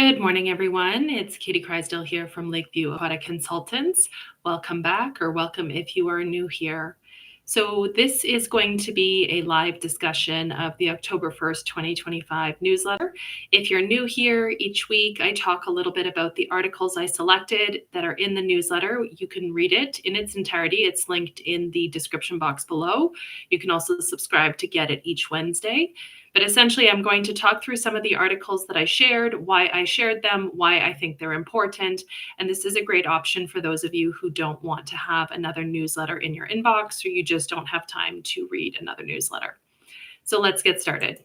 Good morning, everyone. It's Katie Crysdale here from Lakeview Aquatic Consultants. Welcome back, or welcome if you are new here. So this is going to be a live discussion of the October 1st, 2025 newsletter. If you're new here, each week I talk a little bit about the articles I selected that are in the newsletter. You can read it in its entirety. It's linked in the description box below. You can also subscribe to get it each Wednesday. But essentially, I'm going to talk through some of the articles that I shared, why I shared them, why I think they're important. And this is a great option for those of you who don't want to have another newsletter in your inbox, or you just don't have time to read another newsletter. So let's get started.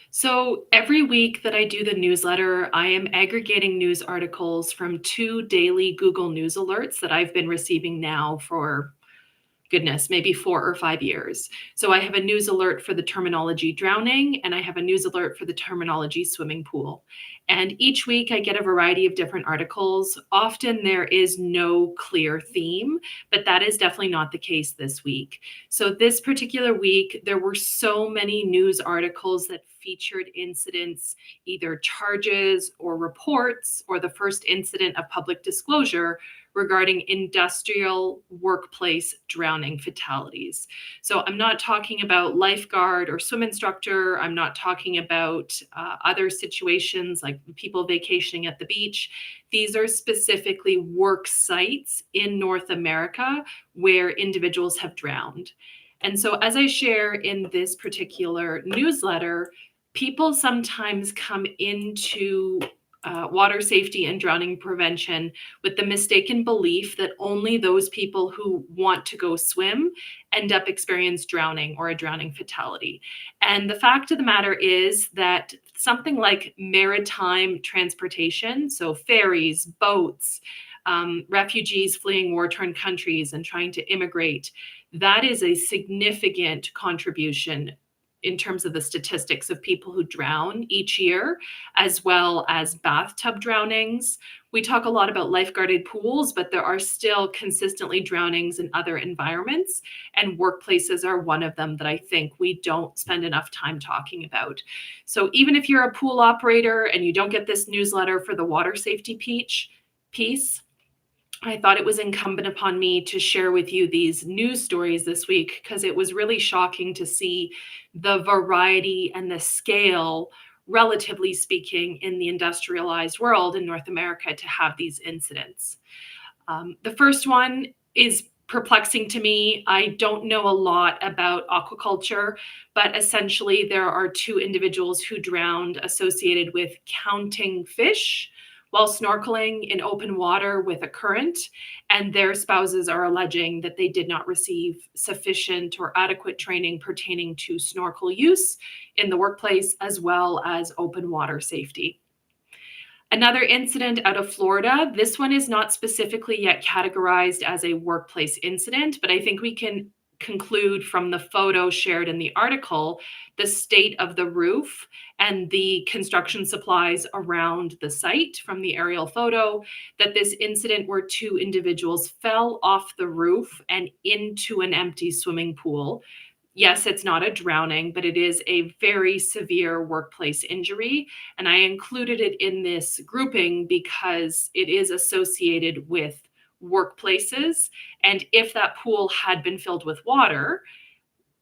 So every week that I do the newsletter, I am aggregating news articles from 2 daily Google News alerts that I've been receiving now for maybe 4 or 5 years. So I have a news alert for the terminology drowning, and I have a news alert for the terminology swimming pool. And each week I get a variety of different articles. Often there is no clear theme, but that is definitely not the case this week. So this particular week, there were so many news articles that featured incidents, either charges or reports, or the first incident of public disclosure regarding industrial workplace drowning fatalities. So I'm not talking about lifeguard or swim instructor. I'm not talking about other situations like people vacationing at the beach. These are specifically work sites in North America where individuals have drowned. And so as I share in this particular newsletter, people sometimes come into water safety and drowning prevention with the mistaken belief that only those people who want to go swim end up experience drowning or a drowning fatality. And the fact of the matter is that something like maritime transportation, so ferries, boats, refugees fleeing war-torn countries and trying to immigrate, that is a significant contribution in terms of the statistics of people who drown each year, as well as bathtub drownings. We talk a lot about lifeguarded pools, but there are still consistently drownings in other environments, and workplaces are one of them that I think we don't spend enough time talking about. So even if you're a pool operator and you don't get this newsletter for the water safety piece, I thought it was incumbent upon me to share with you these news stories this week because it was really shocking to see the variety and the scale, relatively speaking, in the industrialized world in North America to have these incidents. The first one is perplexing to me. I don't know a lot about aquaculture, but essentially there are 2 individuals who drowned associated with counting fish while snorkeling in open water with a current, and their spouses are alleging that they did not receive sufficient or adequate training pertaining to snorkel use in the workplace, as well as open water safety. Another incident out of Florida. This one is not specifically yet categorized as a workplace incident, but I think we can conclude from the photo shared in the article, the state of the roof and the construction supplies around the site from the aerial photo, that this incident where 2 individuals fell off the roof and into an empty swimming pool. Yes, it's not a drowning, but it is a very severe workplace injury. And I included it in this grouping because it is associated with workplaces. And if that pool had been filled with water,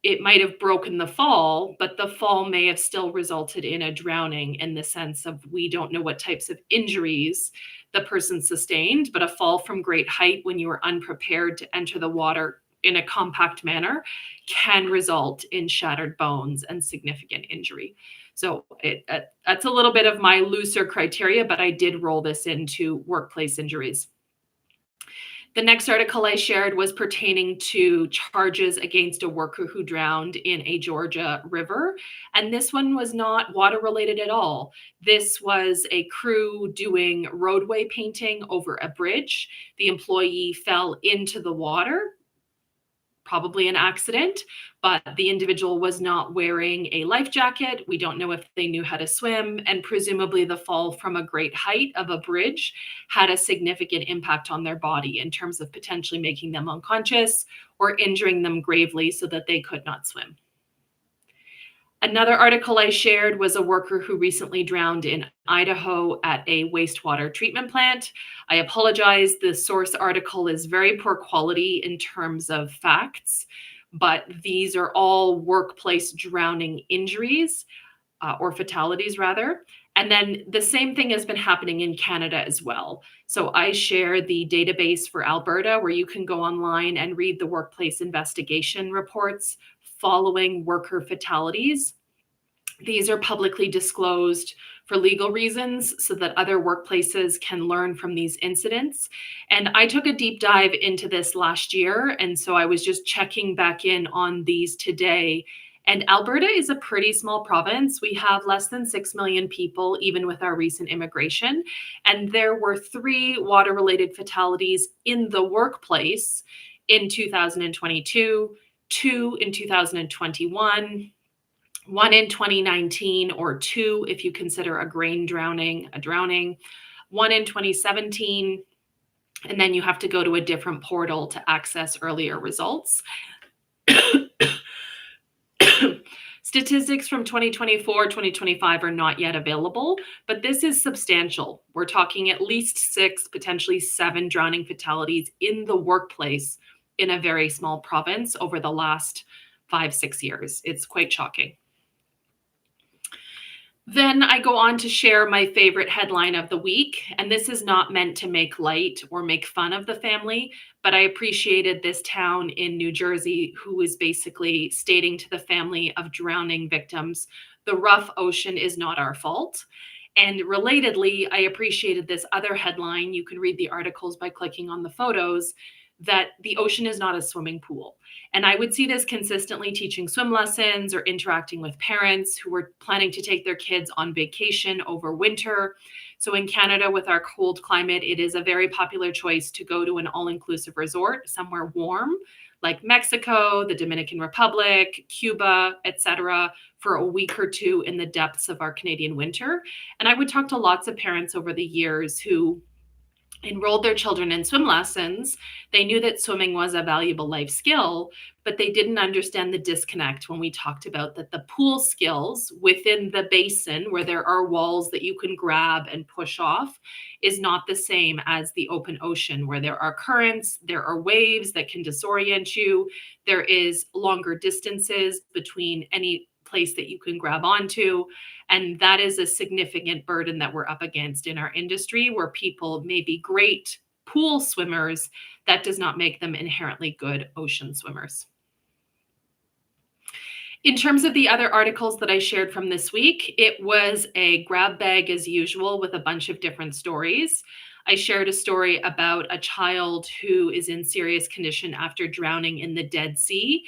it might have broken the fall, but the fall may have still resulted in a drowning in the sense of we don't know what types of injuries the person sustained, but a fall from great height when you are unprepared to enter the water in a compact manner can result in shattered bones and significant injury. So that's a little bit of my looser criteria, but I did roll this into workplace injuries. The next article I shared was pertaining to charges against a worker who drowned in a Georgia river. And this one was not water related at all. This was a crew doing roadway painting over a bridge. The employee fell into the water, probably an accident, but the individual was not wearing a life jacket. We don't know if they knew how to swim, and presumably the fall from a great height of a bridge had a significant impact on their body in terms of potentially making them unconscious or injuring them gravely so that they could not swim. Another article I shared was a worker who recently drowned in Idaho at a wastewater treatment plant. I apologize, the source article is very poor quality in terms of facts, but these are all workplace drowning injuries, or fatalities rather. And then the same thing has been happening in Canada as well. So I share the database for Alberta where you can go online and read the workplace investigation reports following worker fatalities. These are publicly disclosed for legal reasons so that other workplaces can learn from these incidents. And I took a deep dive into this last year. And so I was just checking back in on these today. And Alberta is a pretty small province. We have less than 6 million people, even with our recent immigration. And there were 3 water related fatalities in the workplace in 2022, 2 in 2021. 1 in 2019, or 2 if you consider a grain drowning a drowning, 1 in 2017, and then you have to go to a different portal to access earlier results. Statistics from 2024, 2025 are not yet available, but this is substantial. We're talking at least 6, potentially 7 drowning fatalities in the workplace in a very small province over the last 5-6 years. It's quite shocking. Then I go on to share my favorite headline of the week. And this is not meant to make light or make fun of the family, but I appreciated this town in New Jersey who is basically stating to the family of drowning victims, the rough ocean is not our fault. And relatedly, I appreciated this other headline. You can read the articles by clicking on the photos, that the ocean is not a swimming pool. And I would see this consistently teaching swim lessons or interacting with parents who were planning to take their kids on vacation over winter. So in Canada, with our cold climate, it is a very popular choice to go to an all-inclusive resort somewhere warm, like Mexico, the Dominican Republic, Cuba, etc., for a week or 2 in the depths of our Canadian winter. And I would talk to lots of parents over the years who enrolled their children in swim lessons. They knew that swimming was a valuable life skill, but they didn't understand the disconnect when we talked about that the pool skills within the basin where there are walls that you can grab and push off is not the same as the open ocean where there are currents, there are waves that can disorient you, there is longer distances between any place that you can grab onto. And that is a significant burden that we're up against in our industry where people may be great pool swimmers. That does not make them inherently good ocean swimmers. In terms of the other articles that I shared from this week, it was a grab bag as usual with a bunch of different stories. I shared a story about a child who is in serious condition after drowning in the Dead Sea.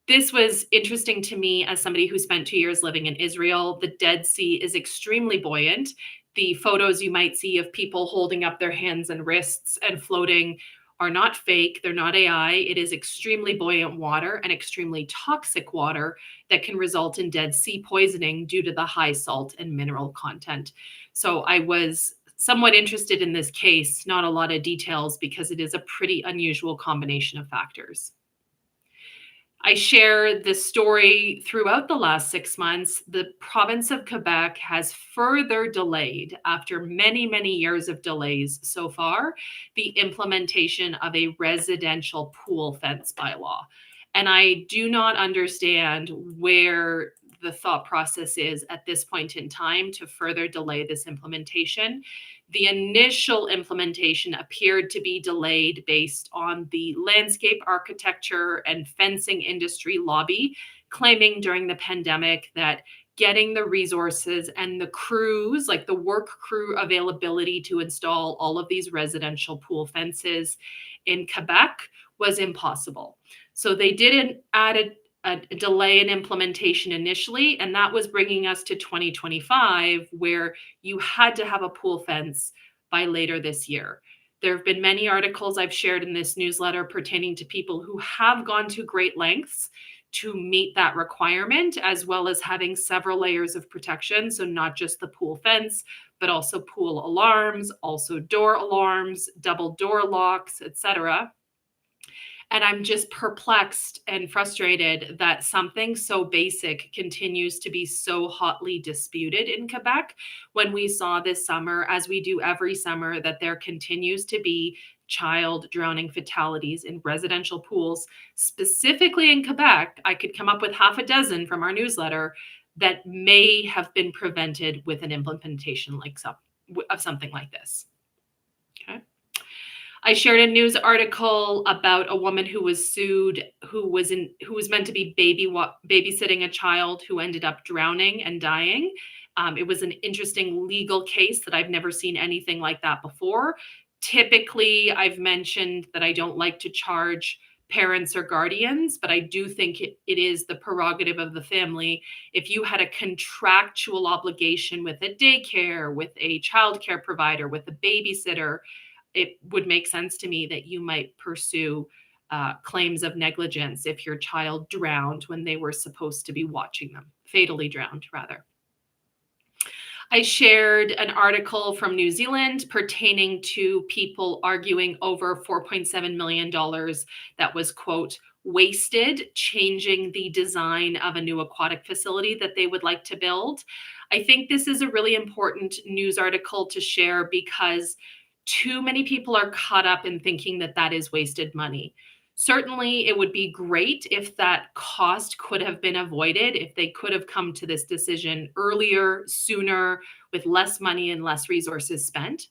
This was interesting to me as somebody who spent 2 years living in Israel. The Dead Sea is extremely buoyant. The photos you might see of people holding up their hands and wrists and floating are not fake. They're not AI. It is extremely buoyant water and extremely toxic water that can result in Dead Sea poisoning due to the high salt and mineral content. So I was somewhat interested in this case, not a lot of details because it is a pretty unusual combination of factors. I share this story throughout the last 6 months. The province of Quebec has further delayed, after many, many years of delays so far, the implementation of a residential pool fence bylaw. And I do not understand where the thought process is at this point in time to further delay this implementation. The initial implementation appeared to be delayed based on the landscape architecture and fencing industry lobby, claiming during the pandemic that getting the resources and the crews, like the work crew availability to install all of these residential pool fences in Quebec was impossible. So they didn't add a delay in implementation initially, and that was bringing us to 2025, where you had to have a pool fence by later this year. There have been many articles I've shared in this newsletter pertaining to people who have gone to great lengths to meet that requirement, as well as having several layers of protection. So not just the pool fence, but also pool alarms, also door alarms, double door locks, etc. And I'm just perplexed and frustrated that something so basic continues to be so hotly disputed in Quebec when we saw this summer, as we do every summer, that there continues to be child drowning fatalities in residential pools, specifically in Quebec. I could come up with half a dozen from our newsletter that may have been prevented with an implementation of something like this. Okay. I shared a news article about a woman who was sued, who was meant to be babysitting a child who ended up drowning and dying. It was an interesting legal case that I've never seen anything like that before. Typically, I've mentioned that I don't like to charge parents or guardians, but I do think it is the prerogative of the family. If you had a contractual obligation with a daycare, with a childcare provider, with a babysitter, it would make sense to me that you might pursue claims of negligence if your child drowned when they were supposed to be watching them, fatally drowned, rather. I shared an article from New Zealand pertaining to people arguing over $4.7 million that was, quote, wasted changing the design of a new aquatic facility that they would like to build. I think this is a really important news article to share because too many people are caught up in thinking that that is wasted money. Certainly, it would be great if that cost could have been avoided, if they could have come to this decision earlier, sooner, with less money and less resources spent.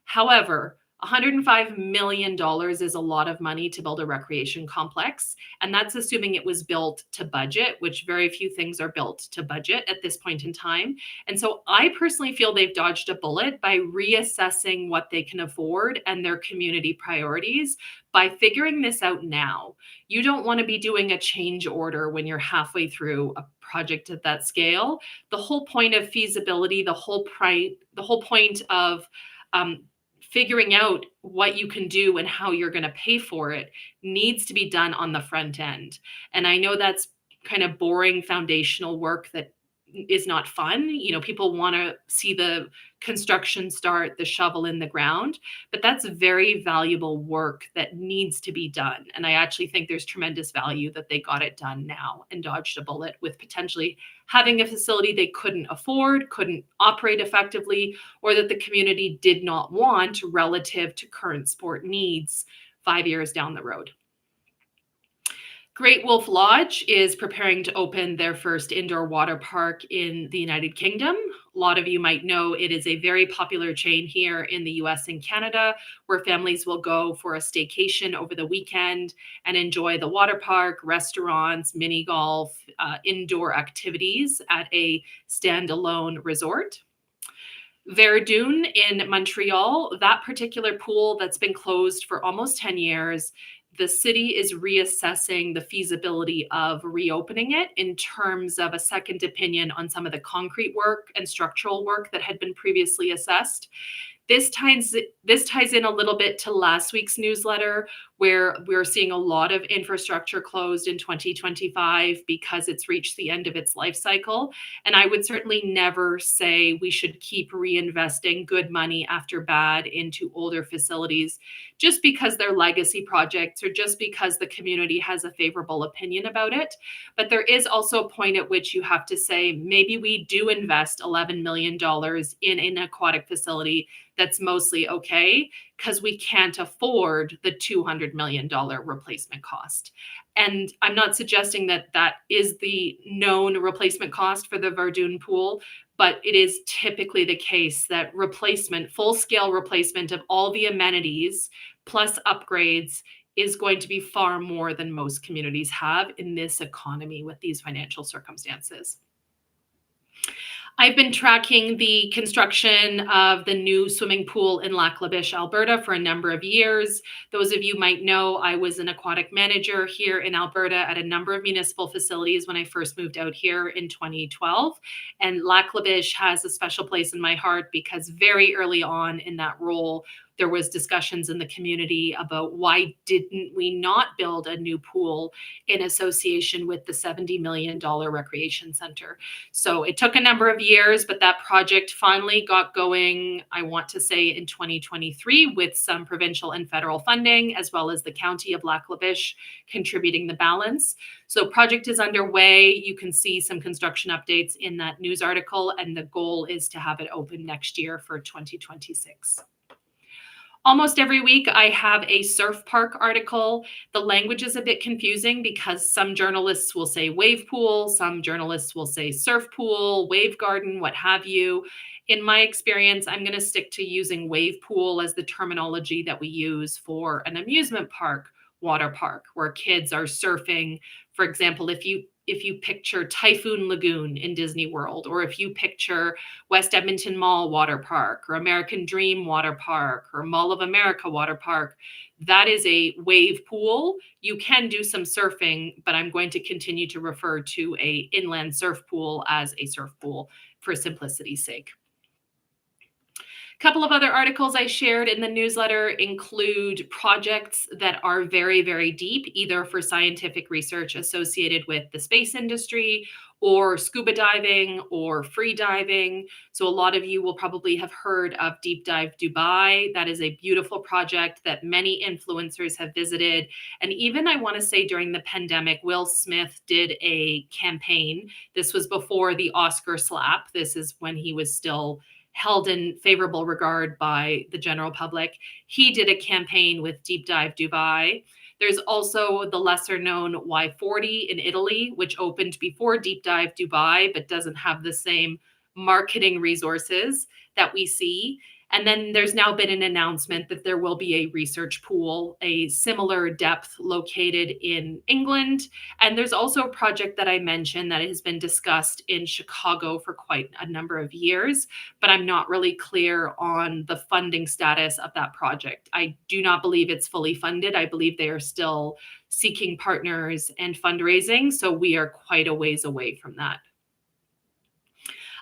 However, $105 million is a lot of money to build a recreation complex. And that's assuming it was built to budget, which very few things are built to budget at this point in time. And so I personally feel they've dodged a bullet by reassessing what they can afford and their community priorities by figuring this out now. You don't want to be doing a change order when you're halfway through a project at that scale. The whole point of feasibility, the whole point of figuring out what you can do and how you're going to pay for it needs to be done on the front end. And I know that's kind of boring foundational work that is not fun. You know, people want to see the construction start, the shovel in the ground, but that's very valuable work that needs to be done. And I actually think there's tremendous value that they got it done now and dodged a bullet with potentially having a facility they couldn't afford, couldn't operate effectively, or that the community did not want relative to current sport needs 5 years down the road. Great Wolf Lodge is preparing to open their first indoor water park in the United Kingdom. A lot of you might know it is a very popular chain here in the US and Canada, where families will go for a staycation over the weekend and enjoy the water park, restaurants, mini golf, indoor activities at a standalone resort. Verdun in Montreal, that particular pool that's been closed for almost 10 years, the city is reassessing the feasibility of reopening it in terms of a second opinion on some of the concrete work and structural work that had been previously assessed. This ties in a little bit to last week's newsletter, where we're seeing a lot of infrastructure closed in 2025 because it's reached the end of its life cycle. And I would certainly never say we should keep reinvesting good money after bad into older facilities just because they're legacy projects or just because the community has a favorable opinion about it. But there is also a point at which you have to say, maybe we do invest $11 million in an aquatic facility that's mostly okay because we can't afford the $200 million replacement cost. And I'm not suggesting that that is the known replacement cost for the Verdun pool, but it is typically the case that replacement, full-scale replacement of all the amenities plus upgrades is going to be far more than most communities have in this economy with these financial circumstances. I've been tracking the construction of the new swimming pool in Lac La Biche, Alberta for a number of years. Those of you might know I was an aquatic manager here in Alberta at a number of municipal facilities when I first moved out here in 2012. And Lac La Biche has a special place in my heart because very early on in that role, there was discussions in the community about why didn't we not build a new pool in association with the $70 million recreation center. So it took a number of years, but that project finally got going, I want to say in 2023, with some provincial and federal funding, as well as the County of Lac La Biche contributing the balance. So project is underway. You can see some construction updates in that news article, and the goal is to have it open next year for 2026. Almost every week, I have a surf park article. The language is a bit confusing because some journalists will say wave pool, some journalists will say surf pool, wave garden, what have you. In my experience, I'm going to stick to using wave pool as the terminology that we use for an amusement park, water park, where kids are surfing. For example, if you picture Typhoon Lagoon in Disney World, or if you picture West Edmonton Mall Water Park, or American Dream Water Park, or Mall of America Water Park, that is a wave pool. You can do some surfing, but I'm going to continue to refer to a inland surf pool as a surf pool for simplicity's sake. A couple of other articles I shared in the newsletter include projects that are very, very deep, either for scientific research associated with the space industry or scuba diving or free diving. So a lot of you will probably have heard of Deep Dive Dubai. That is a beautiful project that many influencers have visited. And even I want to say during the pandemic, Will Smith did a campaign. This was before the Oscar slap. This is when he was still held in favorable regard by the general public. He did a campaign with Deep Dive Dubai. There's also the lesser known Y40 in Italy, which opened before Deep Dive Dubai, but doesn't have the same marketing resources that we see. And then there's now been an announcement that there will be a research pool, a similar depth located in England. And there's also a project that I mentioned that has been discussed in Chicago for quite a number of years, but I'm not really clear on the funding status of that project. I do not believe it's fully funded. I believe they are still seeking partners and fundraising, so we are quite a ways away from that.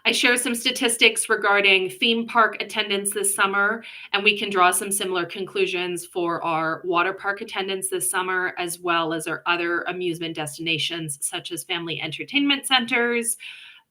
I share some statistics regarding theme park attendance this summer, and we can draw some similar conclusions for our water park attendance this summer, as well as our other amusement destinations, such as family entertainment centers.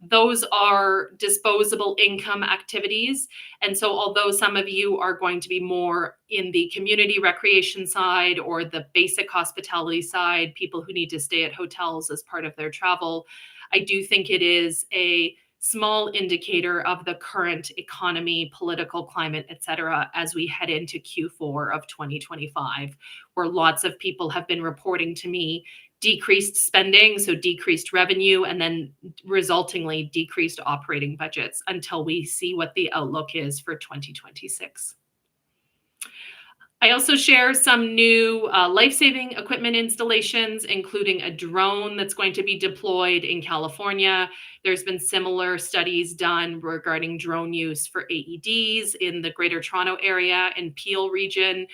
Those are disposable income activities. And so although some of you are going to be more in the community recreation side or the basic hospitality side, people who need to stay at hotels as part of their travel, I do think it is a small indicator of the current economy, political climate, et cetera, as we head into Q4 of 2025, where lots of people have been reporting to me decreased spending, so decreased revenue, and then resultingly decreased operating budgets until we see what the outlook is for 2026. I also share some new life-saving equipment installations, including a drone that's going to be deployed in California. There's been similar studies done regarding drone use for AEDs in the Greater Toronto Area and Peel region.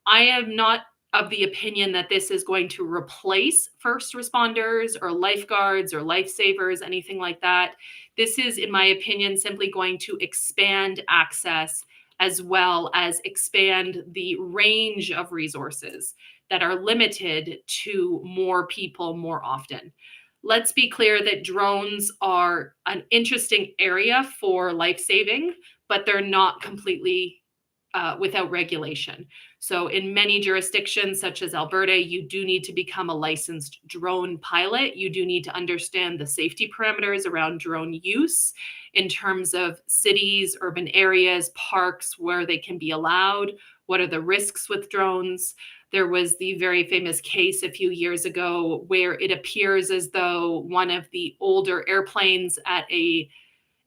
I am not of the opinion that this is going to replace first responders or lifeguards or lifesavers, anything like that. This is, in my opinion, simply going to expand access as well as expand the range of resources that are limited to more people more often. Let's be clear that drones are an interesting area for life saving, but they're not completely without regulation. So in many jurisdictions, such as Alberta, you do need to become a licensed drone pilot. You do need to understand the safety parameters around drone use in terms of cities, urban areas, parks, where they can be allowed. What are the risks with drones? There was the very famous case a few years ago where it appears as though one of the older airplanes at a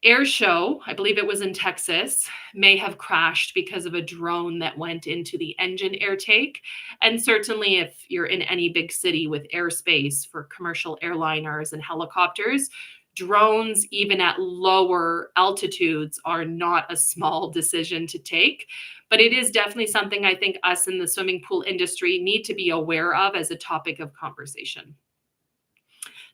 air show, I believe it was in Texas, may have crashed because of a drone that went into the engine air take. And certainly if you're in any big city with airspace for commercial airliners and helicopters, drones, even at lower altitudes, are not a small decision to take. But it is definitely something I think us in the swimming pool industry need to be aware of as a topic of conversation.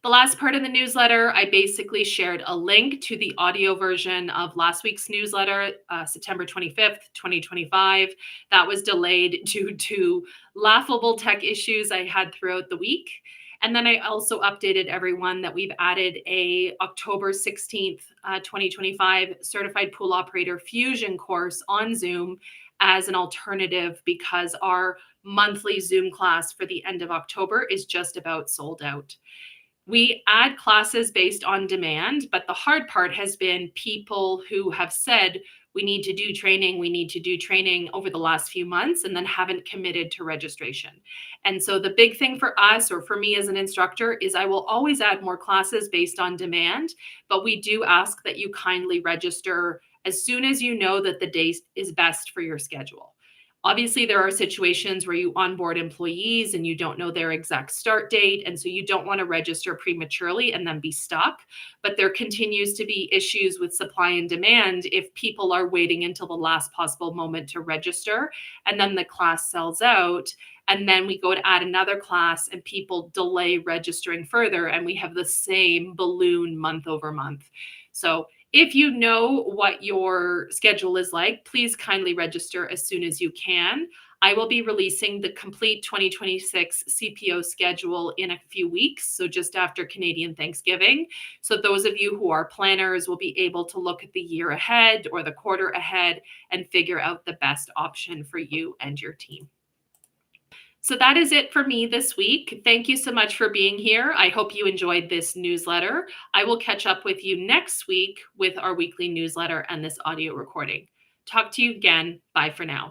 The last part of the newsletter, I basically shared a link to the audio version of last week's newsletter, September 25th, 2025. That was delayed due to laughable tech issues I had throughout the week. And then I also updated everyone that we've added a October 16th, 2025 certified pool operator fusion course on Zoom as an alternative because our monthly Zoom class for the end of October is just about sold out. We add classes based on demand, but the hard part has been people who have said, we need to do training, we need to do training over the last few months, and then haven't committed to registration. And so the big thing for us, or for me as an instructor, is I will always add more classes based on demand, but we do ask that you kindly register as soon as you know that the day is best for your schedule. Obviously, there are situations where you onboard employees and you don't know their exact start date. And so you don't want to register prematurely and then be stuck. But there continues to be issues with supply and demand if people are waiting until the last possible moment to register and then the class sells out. And then we go to add another class and people delay registering further. And we have the same balloon month over month. So if you know what your schedule is like, please kindly register as soon as you can. I will be releasing the complete 2026 CPO schedule in a few weeks, so just after Canadian Thanksgiving. So those of you who are planners will be able to look at the year ahead or the quarter ahead and figure out the best option for you and your team. So that is it for me this week. Thank you so much for being here. I hope you enjoyed this newsletter. I will catch up with you next week with our weekly newsletter and this audio recording. Talk to you again. Bye for now.